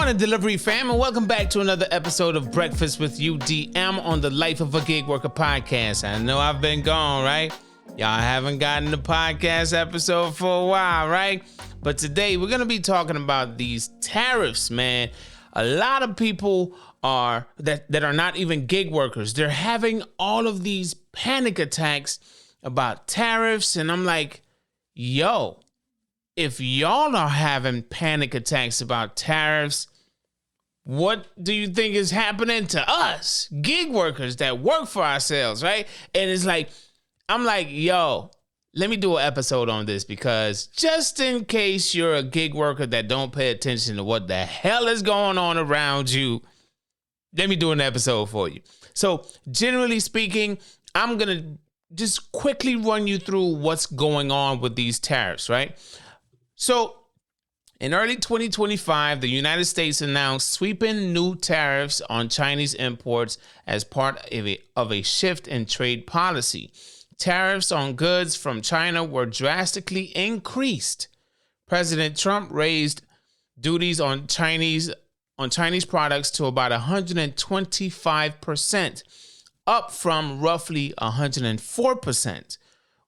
morning, delivery fam, and welcome back to another episode of Breakfast with UDM on the Life of a Gig Worker podcast. I know I've been gone, right? Y'all haven't gotten the podcast episode for a while, right? But today we're going to be talking about these tariffs, man. A lot of people are that are not even gig workers. They're having all of these panic attacks about tariffs, and I'm like, yo, if y'all are having panic attacks about tariffs, what do you think is happening to us, gig workers that work for ourselves, right? And it's like, I'm like, yo, let me do an episode on this because just in case you're a gig worker that don't pay attention to what the hell is going on around you, let me do an episode for you. So generally speaking, I'm going to just quickly run you through what's going on with these tariffs, right? So in early 2025, the United States announced sweeping new tariffs on Chinese imports as part of a shift in trade policy. Tariffs on goods from China were drastically increased. President Trump raised duties on Chinese products to about 125%, up from roughly 104%,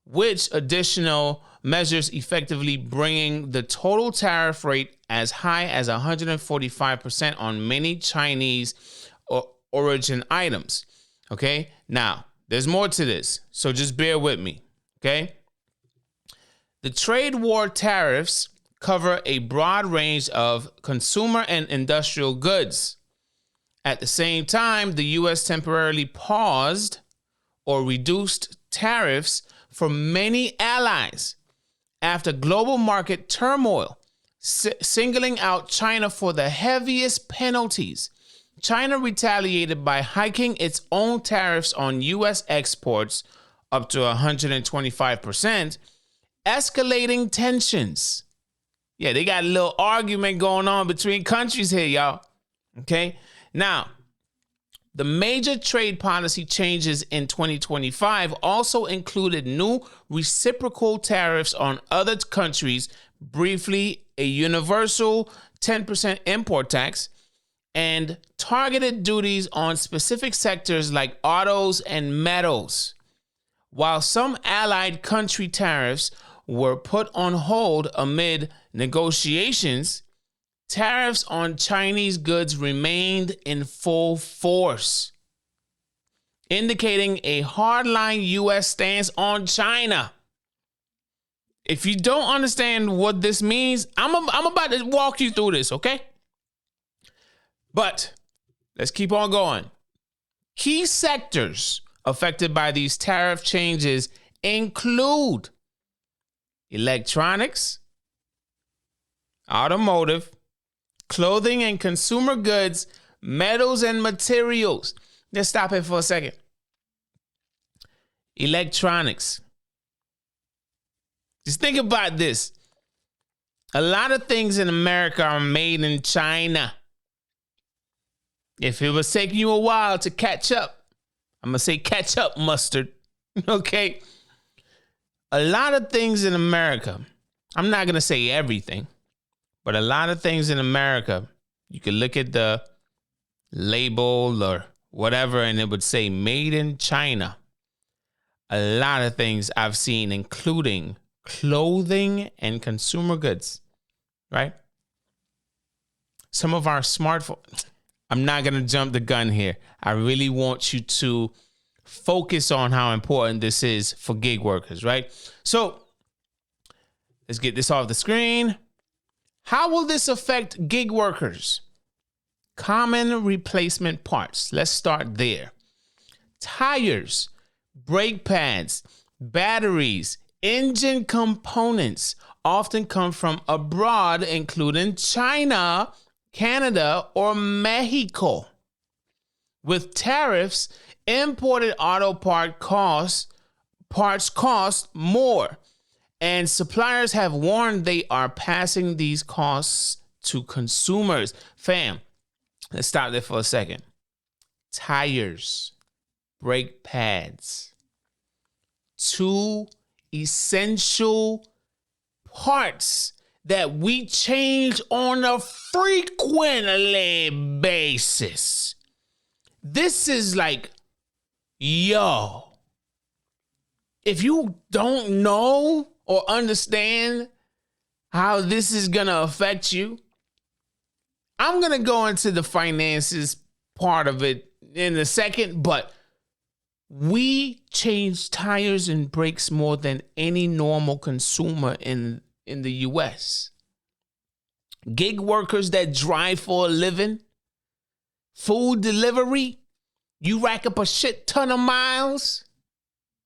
which additional measures effectively bringing the total tariff rate as high as 145% on many Chinese origin items. Okay, now there's more to this, so just bear with me. Okay, the trade war tariffs cover a broad range of consumer and industrial goods. At the same time, the U.S. temporarily paused or reduced tariffs for many allies after global market turmoil, singling out China for the heaviest penalties. China retaliated by hiking its own tariffs on U.S. exports up to 125%, escalating tensions. Yeah, they got a little argument going on between countries here, y'all. Okay? Now, the major trade policy changes in 2025 also included new reciprocal tariffs on other countries, briefly a universal 10% import tax, and targeted duties on specific sectors like autos and metals. While some allied country tariffs were put on hold amid negotiations, tariffs on Chinese goods remained in full force, indicating a hardline U.S. stance on China. If you don't understand what this means, I'm about to walk you through this, okay? But let's keep on going. Key sectors affected by these tariff changes include electronics, automotive, clothing and consumer goods, metals and materials. Let's stop here for a second. Electronics. Just think about this. A lot of things in America are made in China. If it was taking you a while to catch up, I'm going to say catch up, mustard. Okay? A lot of things in America, I'm not going to say everything, but a lot of things in America, you could look at the label or whatever, and it would say made in China. A lot of things I've seen, including clothing and consumer goods, right? Some of our smartphones, I'm not going to jump the gun here. I really want you to focus on how important this is for gig workers, right? So let's get this off the screen. How will this affect gig workers? Common replacement parts. Let's start there. Tires, brake pads, batteries, engine components often come from abroad, including China, Canada, or Mexico. With tariffs, imported auto parts cost more, and suppliers have warned they are passing these costs to consumers. Fam, let's stop there for a second. Tires, brake pads, two essential parts that we change on a frequently basis. This is like, yo, if you don't know or understand how this is going to affect you, I'm going to go into the finances part of it in a second, but we change tires and brakes more than any normal consumer in the US. Gig workers that drive for a living, food delivery, you rack up a shit ton of miles.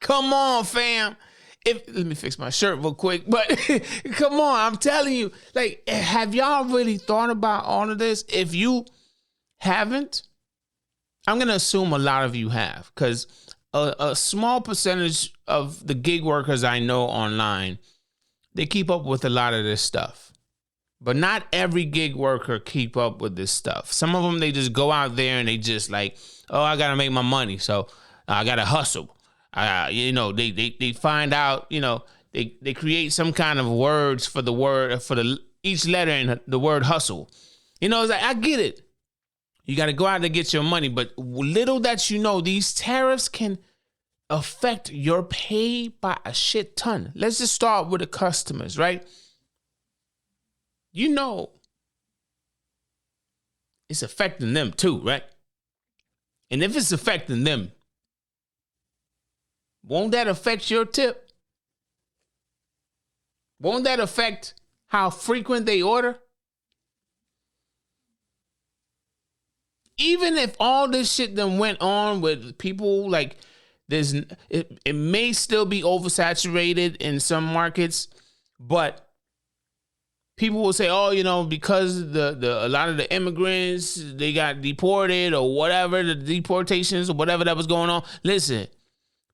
Come on, fam. Let me fix my shirt real quick, but come on, I'm telling you, like, have y'all really thought about all of this? If you haven't, I'm going to assume a lot of you have, because a small percentage of the gig workers I know online, they keep up with a lot of this stuff. But not every gig worker keep up with this stuff. Some of them, they just go out there and they just like, oh, I got to make my money, so I got to hustle. They find out, they create some kind of words for the word, for each letter in the word hustle. It's like, I get it. You got to go out to get your money. But little that you know, these tariffs can affect your pay by a shit ton. Let's just start with the customers, right? It's affecting them too, right? And if it's affecting them, won't that affect your tip? Won't that affect how frequent they order? Even if all this shit done went on with people, like, it may still be oversaturated in some markets, but people will say, oh, because a lot of the immigrants, they got deported or whatever, the deportations or whatever that was going on. Listen,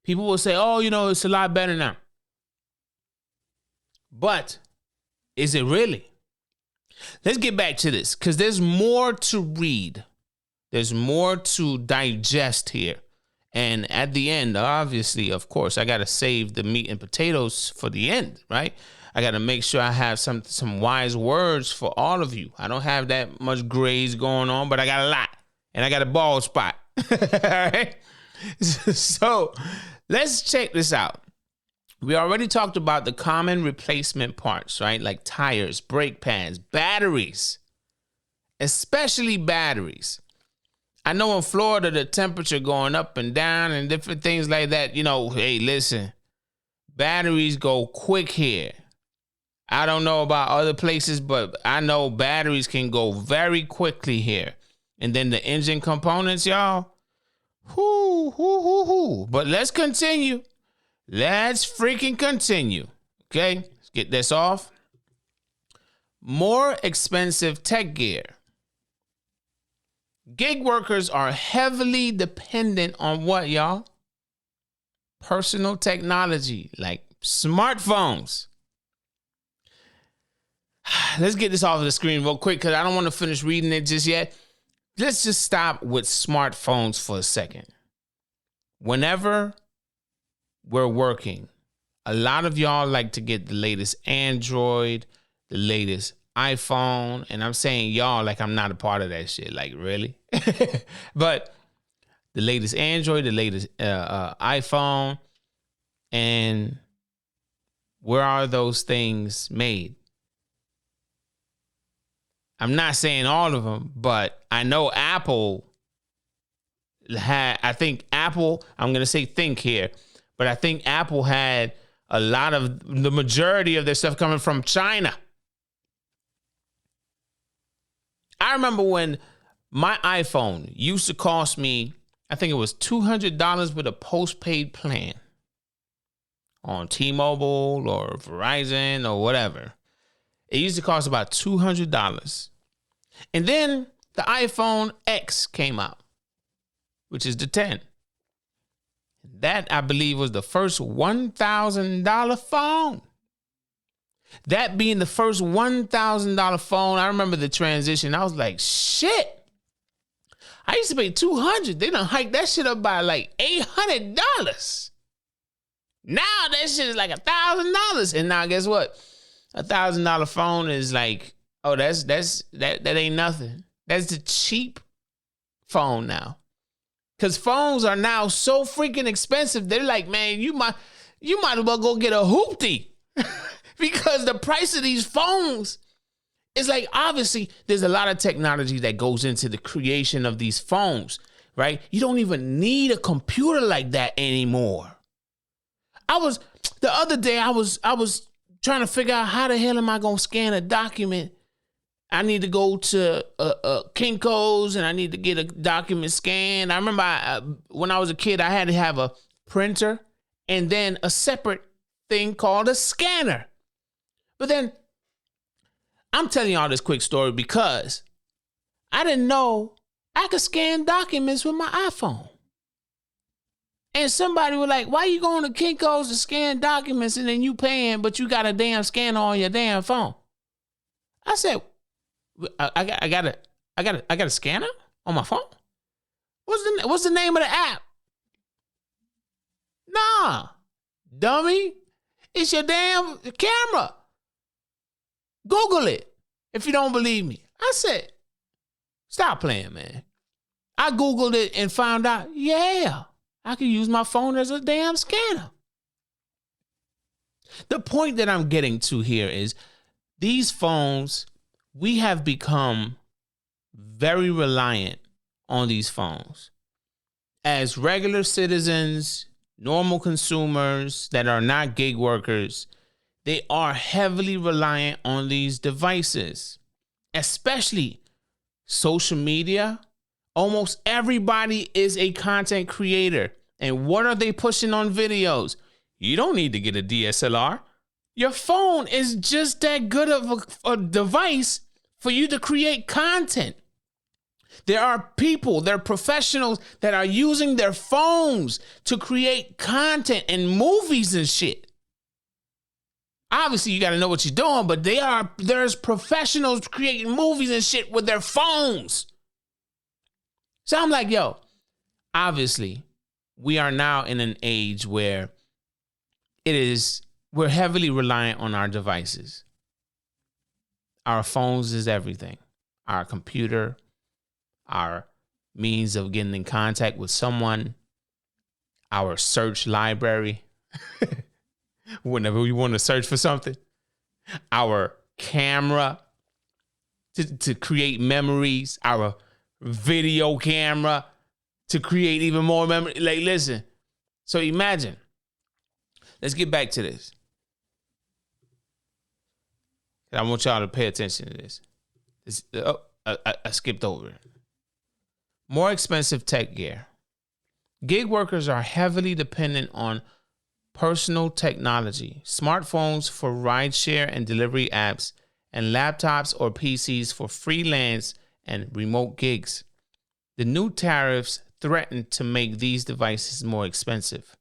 people will say, oh, it's a lot better now. But is it really? Let's get back to this, because there's more to read. There's more to digest here. And at the end, obviously, of course, I got to save the meat and potatoes for the end, right? I got to make sure I have some wise words for all of you. I don't have that much grays going on, but I got a lot. And I got a bald spot. All right? So let's check this out. We already talked about the common replacement parts, right? Like tires, brake pads, batteries, especially batteries. I know in Florida, the temperature going up and down and different things like that. Hey, listen, batteries go quick here. I don't know about other places, but I know batteries can go very quickly here. And then the engine components, y'all. But let's continue. Let's freaking continue. Okay, let's get this off. More expensive tech gear. Gig workers are heavily dependent on what, y'all? Personal technology, like smartphones. Let's get this off of the screen real quick, because I don't want to finish reading it just yet. Let's just stop with smartphones for a second. Whenever we're working, a lot of y'all like to get the latest Android, the latest iPhone, and I'm saying y'all like I'm not a part of that shit. Like, really? But the latest Android, the latest iPhone, and where are those things made? I'm not saying all of them, but I know Apple had, I think Apple, I'm going to say think here, but I think Apple had a lot of, the majority of their stuff coming from China. I remember when my iPhone used to cost me, I think it was $200 with a postpaid plan on T-Mobile or Verizon or whatever. It used to cost about $200. And then the iPhone X came out, which is the 10. That, I believe, was the first $1,000 phone. That being the first $1,000 phone, I remember the transition. I was like, shit. I used to pay $200. They done hiked that shit up by like $800. Now that shit is like $1,000. And now guess what? $1,000 phone is like, oh, that ain't nothing. That's the cheap phone now. Because phones are now so freaking expensive. They're like, man, you might as well go get a hoopty. Because the price of these phones is like, obviously, there's a lot of technology that goes into the creation of these phones, right? You don't even need a computer like that anymore. The other day, I was trying to figure out how the hell am I going to scan a document. I need to go to Kinko's and I need to get a document scanned. I remember when I was a kid, I had to have a printer and then a separate thing called a scanner. But then I'm telling y'all this quick story because I didn't know I could scan documents with my iPhone. And somebody was like, why you going to Kinko's to scan documents and then you paying, but you got a damn scanner on your damn phone? I said, I got a scanner on my phone. What's the name of the app? Nah, dummy. It's your damn camera. Google it if you don't believe me. I said, stop playing, man. I Googled it and found out, yeah, I can use my phone as a damn scanner. The point that I'm getting to here is these phones, we have become very reliant on these phones. As regular citizens, normal consumers that are not gig workers, they are heavily reliant on these devices, especially social media. Almost everybody is a content creator. And what are they pushing on videos? You don't need to get a DSLR. Your phone is just that good of a device for you to create content. There are people, there are professionals that are using their phones to create content and movies and shit. Obviously, you got to know what you're doing, but there's professionals creating movies and shit with their phones. So I'm like, yo, obviously, we are now in an age where we're heavily reliant on our devices. Our phones is everything. Our computer, our means of getting in contact with someone, our search library, whenever we want to search for something, our camera to create memories, our video camera to create even more memory. Like, listen. So imagine. Let's get back to this. I want y'all to pay attention to this. I skipped over it. More expensive tech gear. Gig workers are heavily dependent on personal technology, smartphones for rideshare and delivery apps, and laptops or PCs for freelance and remote gigs. The new tariffs threaten to make these devices more expensive.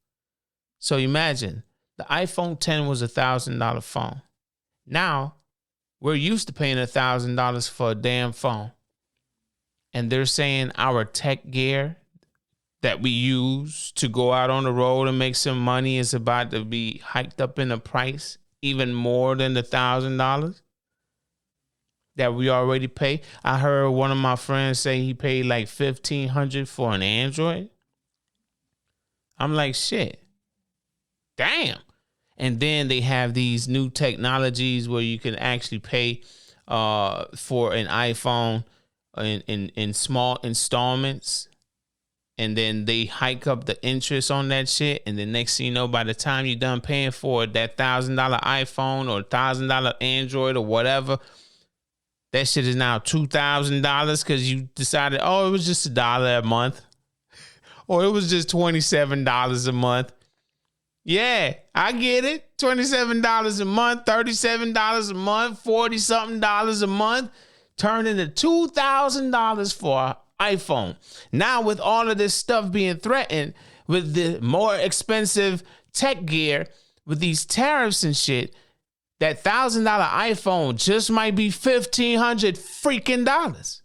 So imagine, the iPhone 10 was $1,000 phone. Now, we're used to paying $1,000 for a damn phone. And they're saying our tech gear that we use to go out on the road and make some money is about to be hiked up in the price even more than the $1,000 that we already pay. I heard one of my friends say he paid like $1,500 for an Android. I'm like, shit. Damn. And then they have these new technologies where you can actually pay for an iPhone in small installments. And then they hike up the interest on that shit. And then next thing you know, by the time you're done paying for it, that $1,000 iPhone or $1,000 Android or whatever, that shit is now $2,000 because you decided, oh, it was just $1 a month. Or it was just $27 a month. Yeah, I get it. $27 a month, $37 a month, $40-something a month, turned into $2,000 for an iPhone. Now with all of this stuff being threatened, with the more expensive tech gear, with these tariffs and shit, that $1,000 iPhone just might be $1,500 freaking dollars.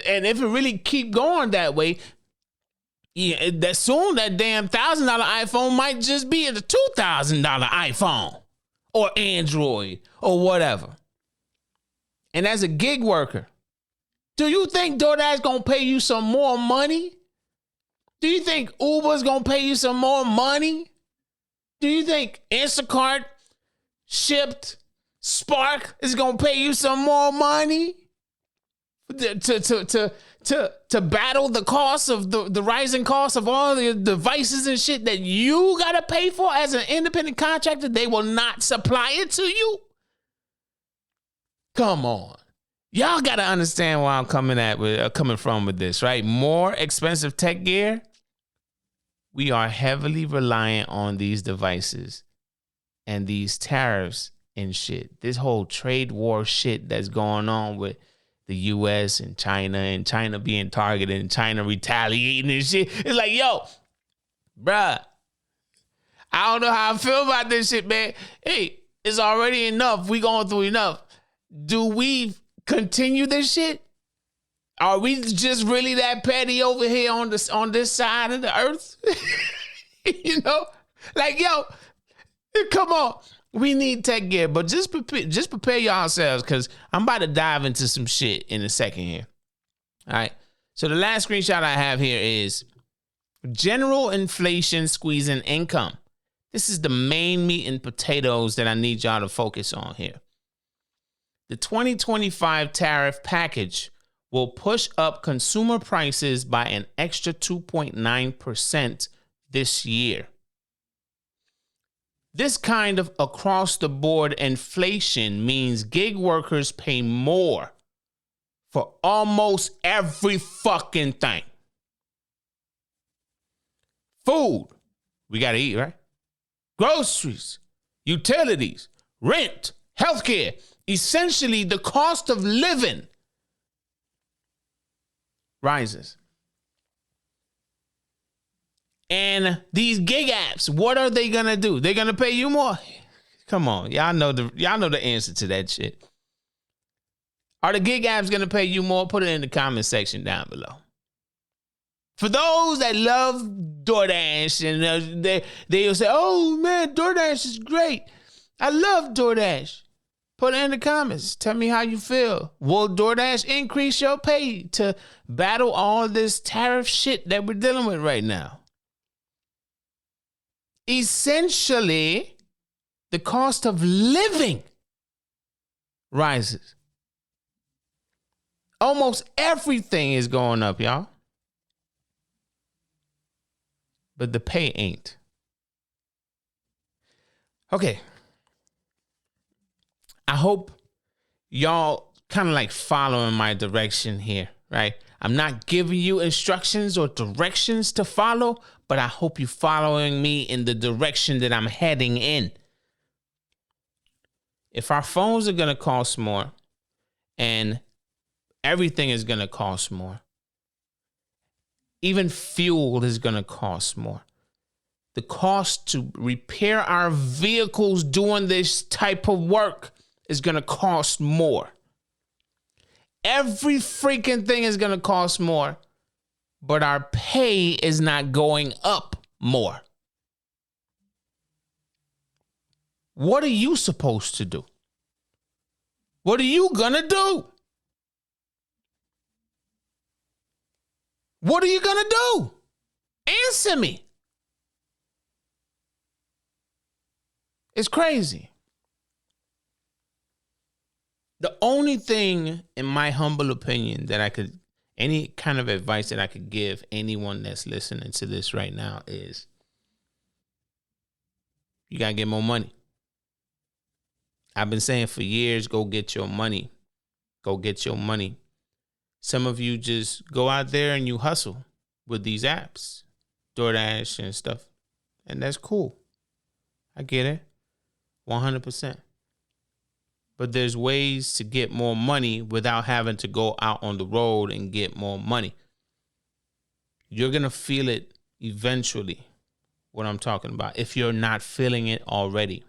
And if it really keep going that way, Yeah, that soon that damn $1,000 iPhone might just be a $2,000 iPhone or Android or whatever. And as a gig worker, do you think DoorDash gonna pay you some more money? Do you think Uber's gonna pay you some more money? Do you think Instacart, Shipped, Spark is gonna pay you some more money to battle the cost of the rising cost of all the devices and shit that you gotta pay for as an independent contractor? They will not supply it to you. Come on. Y'all gotta understand where I'm coming from with this, right? More expensive tech gear. We are heavily reliant on these devices and these tariffs and shit. This whole trade war shit that's going on with the US and China being targeted and China retaliating and shit. It's like, yo, bruh, I don't know how I feel about this shit, man. Hey, it's already enough. We going through enough. Do we continue this shit? Are we just really that petty over here on this side of the earth? You know, like, yo, come on. We need tech gear, but just prepare yourselves, because I'm about to dive into some shit in a second here. All right. So the last screenshot I have here is general inflation squeezing income. This is the main meat and potatoes that I need y'all to focus on here. The 2025 tariff package will push up consumer prices by an extra 2.9% this year. This kind of across-the-board inflation means gig workers pay more for almost every fucking thing. Food, we gotta eat, right? Groceries, utilities, rent, healthcare. Essentially, the cost of living rises. And these gig apps, what are they gonna do? They're gonna pay you more. Come on, y'all know the answer to that shit. Are the gig apps gonna pay you more? Put it in the comment section down below. For those that love DoorDash and they'll say, "Oh man, DoorDash is great. I love DoorDash." Put it in the comments. Tell me how you feel. Will DoorDash increase your pay to battle all this tariff shit that we're dealing with right now? Essentially, the cost of living rises. Almost everything is going up, y'all. But the pay ain't. Okay. I hope y'all kind of like following my direction here, right? I'm not giving you instructions or directions to follow, but I hope you're following me in the direction that I'm heading in. If our phones are going to cost more and everything is going to cost more, even fuel is going to cost more. The cost to repair our vehicles doing this type of work is going to cost more. Every freaking thing is going to cost more, but our pay is not going up more. What are you supposed to do? What are you going to do? What are you going to do? Answer me. It's crazy. The only thing, in my humble opinion, any kind of advice that I could give anyone that's listening to this right now is you got to get more money. I've been saying for years, go get your money. Go get your money. Some of you just go out there and you hustle with these apps, DoorDash and stuff. And that's cool. I get it. 100%. But there's ways to get more money without having to go out on the road and get more money. You're going to feel it eventually, what I'm talking about, if you're not feeling it already.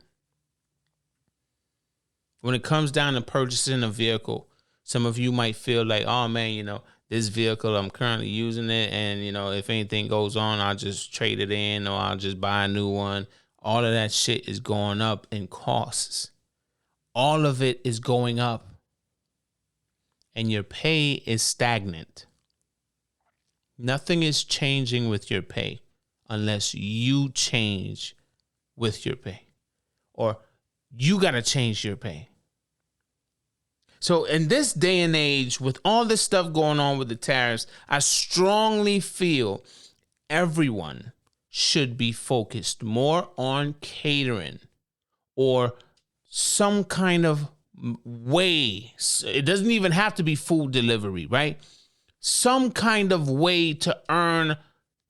When it comes down to purchasing a vehicle, some of you might feel like, oh man, this vehicle, I'm currently using it, and if anything goes on, I'll just trade it in or I'll just buy a new one. All of that shit is going up in costs. All of it is going up. And your pay is stagnant. Nothing is changing with your pay unless you change with your pay. Or you got to change your pay. So in this day and age, with all this stuff going on with the tariffs, I strongly feel everyone should be focused more on catering or some kind of way. It doesn't even have to be food delivery, right? Some kind of way to earn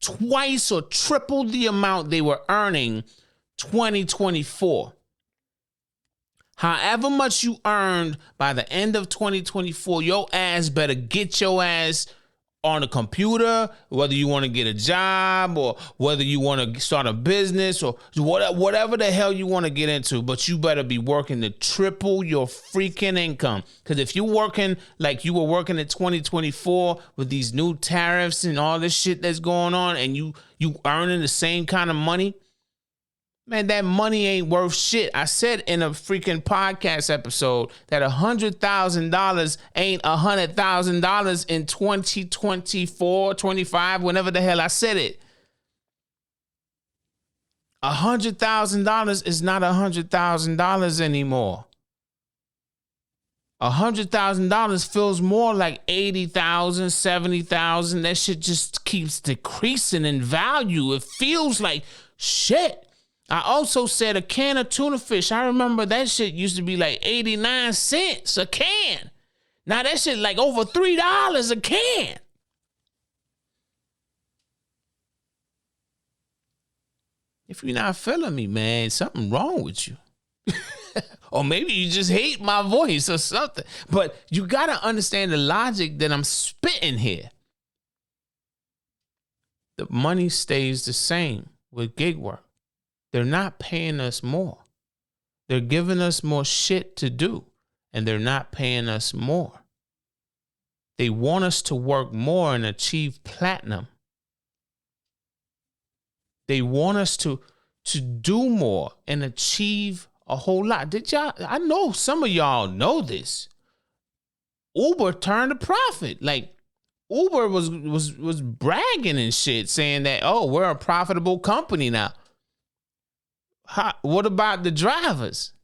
twice or triple the amount they were earning 2024. However much you earned by the end of 2024, your ass better get your ass on a computer, whether you want to get a job or whether you want to start a business or whatever the hell you want to get into. But you better be working to triple your freaking income. Because if you're working like you were working in 2024 with these new tariffs and all this shit that's going on, and you earning the same kind of money, man, that money ain't worth shit. I said in a freaking podcast episode that $100,000 ain't $100,000 in 2024, 25, whenever the hell I said it. $100,000 is not $100,000 anymore. $100,000 feels more like 80,000, 70,000. That shit just keeps decreasing in value. It feels like shit. I also said a can of tuna fish. I remember that shit used to be like 89 cents a can. Now that shit like over $3 a can. If you're not feeling me, man, something wrong with you. Or maybe you just hate my voice or something. But you got to understand the logic that I'm spitting here. The money stays the same with gig work. They're not paying us more. They're giving us more shit to do, and they're not paying us more. They want us to work more and achieve platinum. They want us to do more and achieve a whole lot. Did y'all? I know some of y'all know this. Uber turned a profit. Like Uber was bragging and shit, saying that, oh, we're a profitable company now. What about the drivers?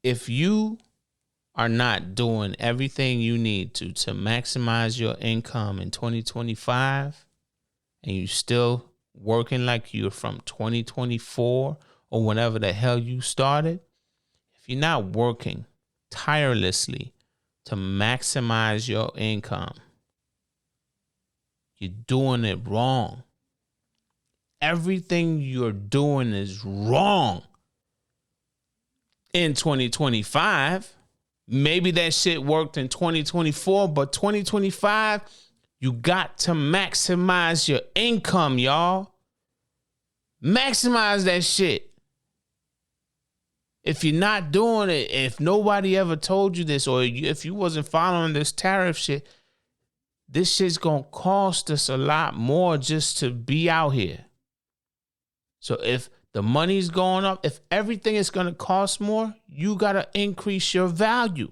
If you are not doing everything you need to maximize your income in 2025, and you still working like you're from 2024 or whenever the hell you started, if you're not working tirelessly to maximize your income, you're doing it wrong. Everything you're doing is wrong. In 2025, maybe that shit worked in 2024, but 2025, you got to maximize your income, y'all. Maximize that shit. If you're not doing it, if nobody ever told you this, or if you wasn't following this tariff shit, this shit's gonna cost us a lot more just to be out here. So if the money's going up, if everything is gonna cost more, you gotta increase your value.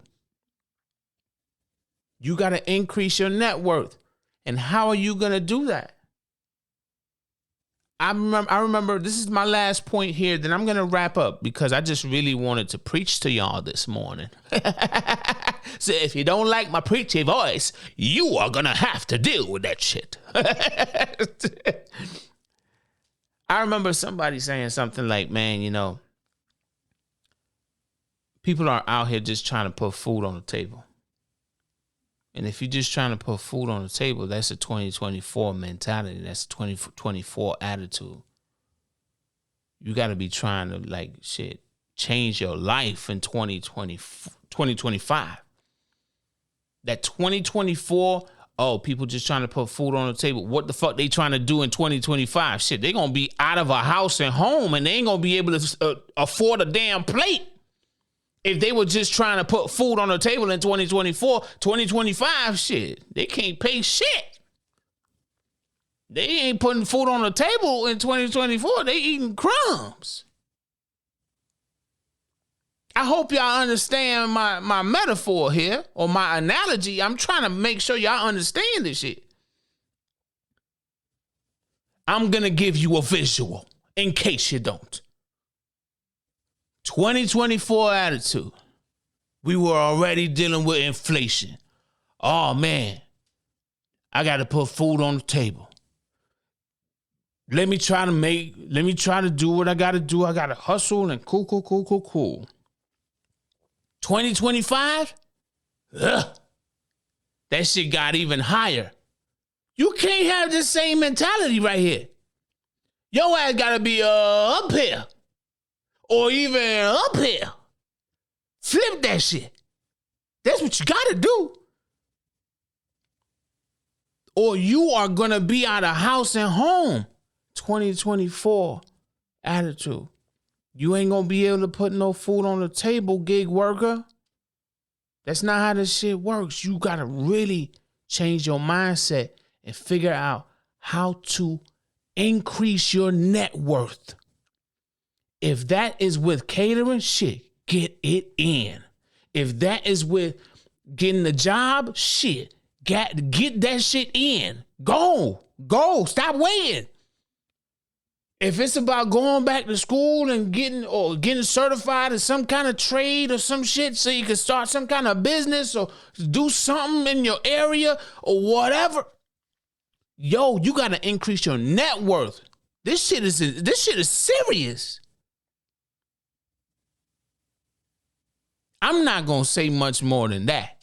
You gotta increase your net worth. And how are you gonna do that? I remember this is my last point here, then I'm gonna wrap up because I just really wanted to preach to y'all this morning. So if you don't like my preachy voice, you are gonna have to deal with that shit. I remember somebody saying something like, man, people are out here just trying to put food on the table. And if you're just trying to put food on the table, that's a 2024 mentality. That's a 2024 attitude. You got to be trying to change your life in 2025. That 2024, oh, people just trying to put food on the table. What the fuck they trying to do in 2025? Shit, they going to be out of a house and home and they ain't going to be able to afford a damn plate. If they were just trying to put food on the table in 2024, 2025, shit, they can't pay shit. They ain't putting food on the table in 2024. They eating crumbs. I hope y'all understand my metaphor here, or my analogy. I'm trying to make sure y'all understand this shit. I'm going to give you a visual in case you don't. 2024 attitude. We were already dealing with inflation. Oh, man. I got to put food on the table. Let me try to do what I got to do. I got to hustle and cool. 2025? Ugh. That shit got even higher. You can't have the same mentality right here. Your ass got to be up here. Or even up here. Flip that shit. That's what you got to do. Or you are going to be out of house and home. 2024 attitude. You ain't going to be able to put no food on the table, gig worker. That's not how this shit works. You got to really change your mindset and figure out how to increase your net worth. If that is with catering, shit, get it in. If that is with getting the job, shit, get that shit in. Go. Stop waiting. If it's about going back to school and getting certified in some kind of trade or some shit so you can start some kind of business or do something in your area or whatever, yo, you got to increase your net worth. This shit is serious. I'm not going to say much more than that.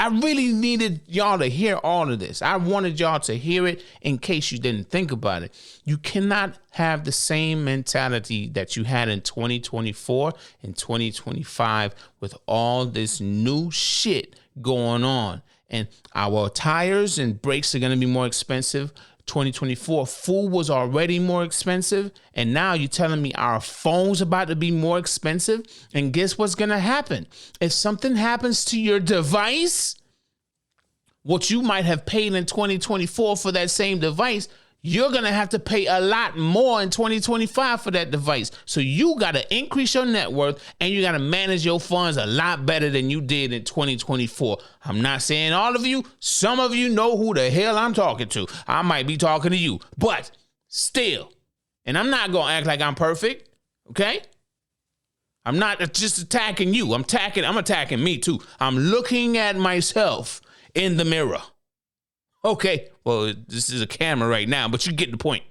I really needed y'all to hear all of this. I wanted y'all to hear it in case you didn't think about it. You cannot have the same mentality that you had in 2024 and 2025 with all this new shit going on. And our tires and brakes are going to be more expensive. 2024, food was already more expensive. And now you're telling me our phone's about to be more expensive. And guess what's going to happen? If something happens to your device, what you might have paid in 2024 for that same device, you're going to have to pay a lot more in 2025 for that device. So you got to increase your net worth and you got to manage your funds a lot better than you did in 2024. I'm not saying all of you. Some of you know who the hell I'm talking to. I might be talking to you, but still, and I'm not going to act like I'm perfect. Okay. I'm not just attacking you. I'm attacking me too. I'm looking at myself in the mirror. Okay, well, this is a camera right now, but you get the point.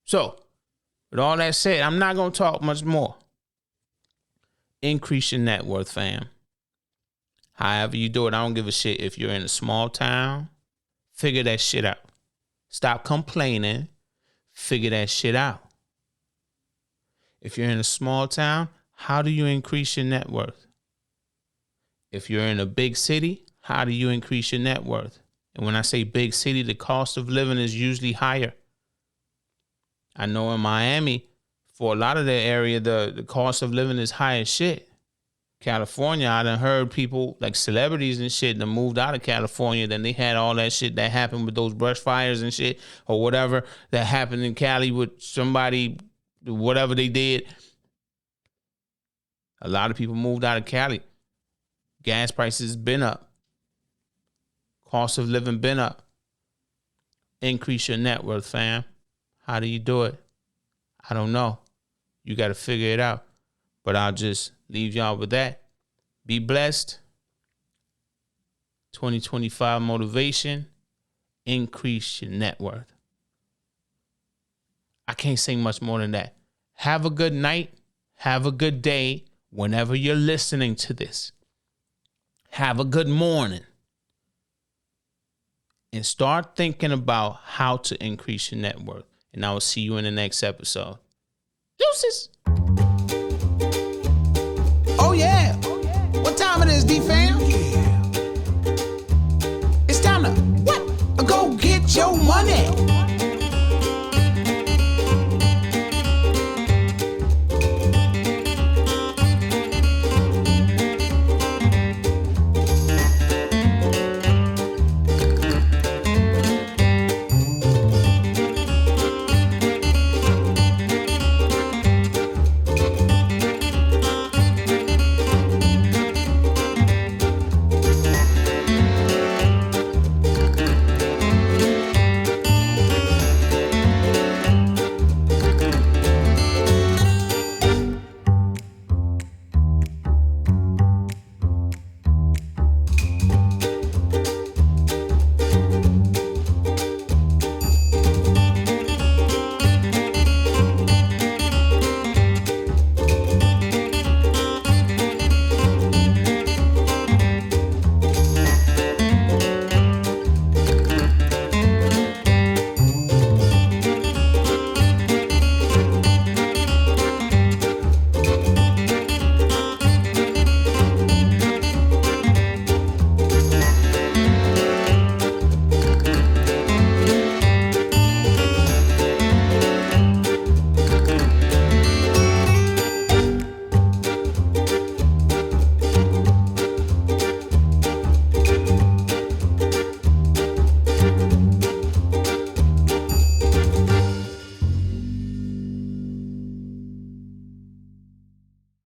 So, with all that said, I'm not going to talk much more. Increase your net worth, fam. However you do it, I don't give a shit. If you're in a small town, figure that shit out. Stop complaining. Figure that shit out. If you're in a small town, how do you increase your net worth? If you're in a big city, how do you increase your net worth? And when I say big city, the cost of living is usually higher. I know in Miami, for a lot of the area, the cost of living is high as shit. California, I done heard people like celebrities and shit that moved out of California. Then they had all that shit that happened with those brush fires and shit or whatever that happened in Cali with somebody, whatever they did. A lot of people moved out of Cali. Gas prices been up. Cost of living been up. Increase your net worth, fam. How do you do it? I don't know. You got to figure it out. But I'll just leave y'all with that. Be blessed. 2025 motivation. Increase your net worth. I can't say much more than that. Have a good night. Have a good day whenever you're listening to this. Have a good morning. And start thinking about how to increase your net worth. And I will see you in the next episode. Deuces.